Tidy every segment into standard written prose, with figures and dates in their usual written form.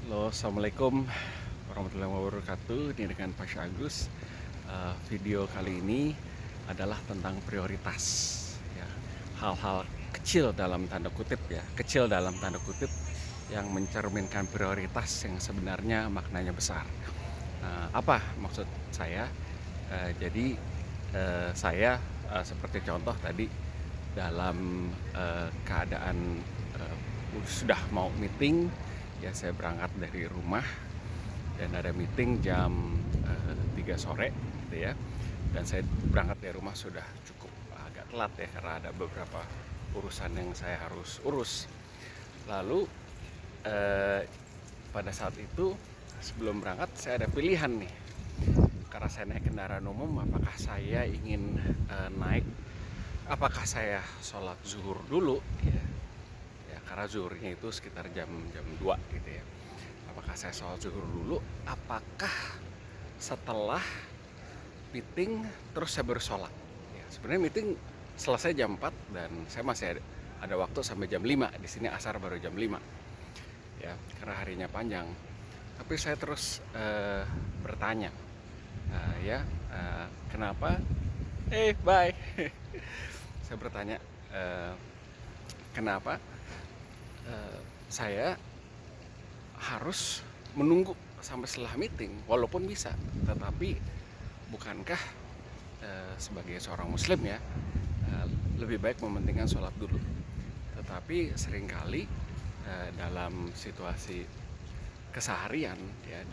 Halo, assalamualaikum warahmatullahi wabarakatuh. Ini dengan Pak Agus. Video kali ini adalah tentang prioritas. Ya, hal-hal kecil dalam tanda kutip kecil dalam tanda kutip yang mencerminkan prioritas yang sebenarnya maknanya besar. Apa maksud saya? Jadi saya seperti contoh tadi dalam keadaan sudah mau meeting. Ya, saya berangkat dari rumah dan ada meeting jam 3 sore gitu ya. Dan saya berangkat dari rumah sudah cukup agak telat ya, karena ada beberapa urusan yang saya harus urus. Lalu pada saat itu sebelum berangkat saya ada pilihan nih. Karena saya naik kendaraan umum, apakah saya sholat zuhur dulu ya, karena zuhurnya itu sekitar jam 2 gitu ya. Apakah saya sholat zuhur dulu, apakah setelah meeting terus saya bersolat ya. Sebenarnya meeting selesai jam 4 dan saya masih ada waktu sampai jam 5. Di sini asar baru jam 5 ya, karena harinya panjang. Tapi saya terus bertanya, kenapa bye saya bertanya, kenapa saya harus menunggu sampai setelah meeting walaupun bisa, tetapi bukankah sebagai seorang muslim ya, lebih baik mementingkan sholat dulu. Tetapi seringkali dalam situasi keseharian ya,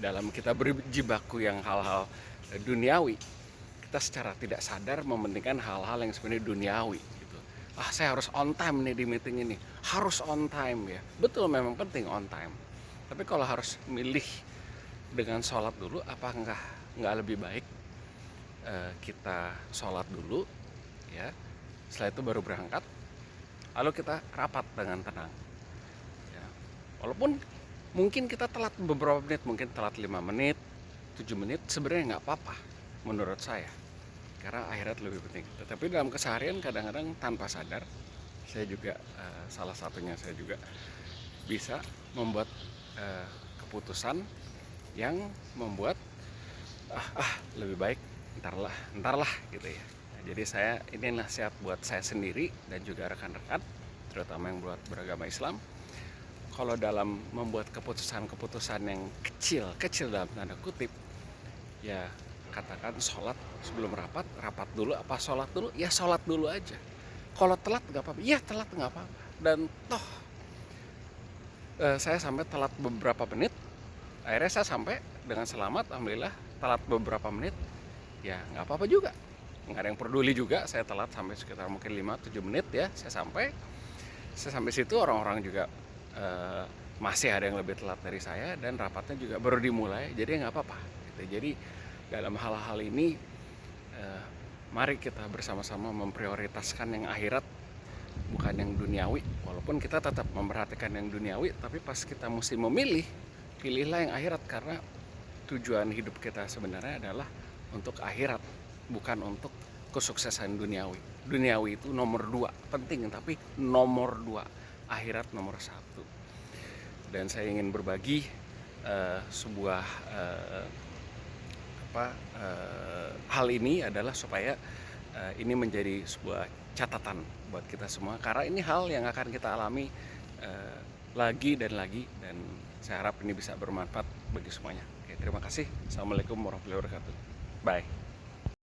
dalam kita berjibaku yang hal-hal duniawi, kita secara tidak sadar mementingkan hal-hal yang sebenarnya duniawi gitu. Saya harus on time nih di meeting ini, harus on time ya. Betul, memang penting on time. Tapi kalau harus milih dengan sholat dulu, apa nggak lebih baik kita sholat dulu ya, setelah itu baru berangkat, lalu kita rapat dengan tenang ya. Walaupun mungkin kita telat beberapa menit, mungkin telat 5 menit, 7 menit, sebenarnya nggak apa-apa menurut saya, karena akhirat lebih penting. Tetapi dalam keseharian kadang-kadang tanpa sadar, saya juga salah satunya, saya juga bisa membuat keputusan yang membuat lebih baik entarlah gitu ya. Jadi ini nasihat buat saya sendiri dan juga rekan-rekan, terutama yang buat beragama Islam. Kalau dalam membuat keputusan-keputusan yang kecil dalam tanda kutip ya, katakan sholat sebelum rapat dulu, apa sholat dulu, ya sholat dulu aja. Kalau telat nggak apa-apa, ya telat nggak apa-apa. Dan toh saya sampai telat beberapa menit, akhirnya saya sampai dengan selamat, alhamdulillah. Telat beberapa menit ya nggak apa-apa juga, nggak ada yang peduli juga. Saya telat sampai sekitar mungkin 5-7 menit ya, saya sampai situ. Orang-orang juga masih ada yang lebih telat dari saya, dan rapatnya juga baru dimulai, jadi nggak apa-apa gitu. Jadi dalam hal-hal ini mari kita bersama-sama memprioritaskan yang akhirat, bukan yang duniawi. Walaupun kita tetap memperhatikan yang duniawi, tapi pas kita mesti memilih, pilihlah yang akhirat, karena tujuan hidup kita sebenarnya adalah untuk akhirat, bukan untuk kesuksesan duniawi. Duniawi itu nomor 2, penting, tapi nomor 2, akhirat nomor 1. Dan saya ingin berbagi sebuah hal ini adalah supaya ini menjadi sebuah catatan buat kita semua, karena ini hal yang akan kita alami lagi dan lagi, dan saya harap ini bisa bermanfaat bagi semuanya. Oke, terima kasih. Assalamualaikum warahmatullahi wabarakatuh. Bye.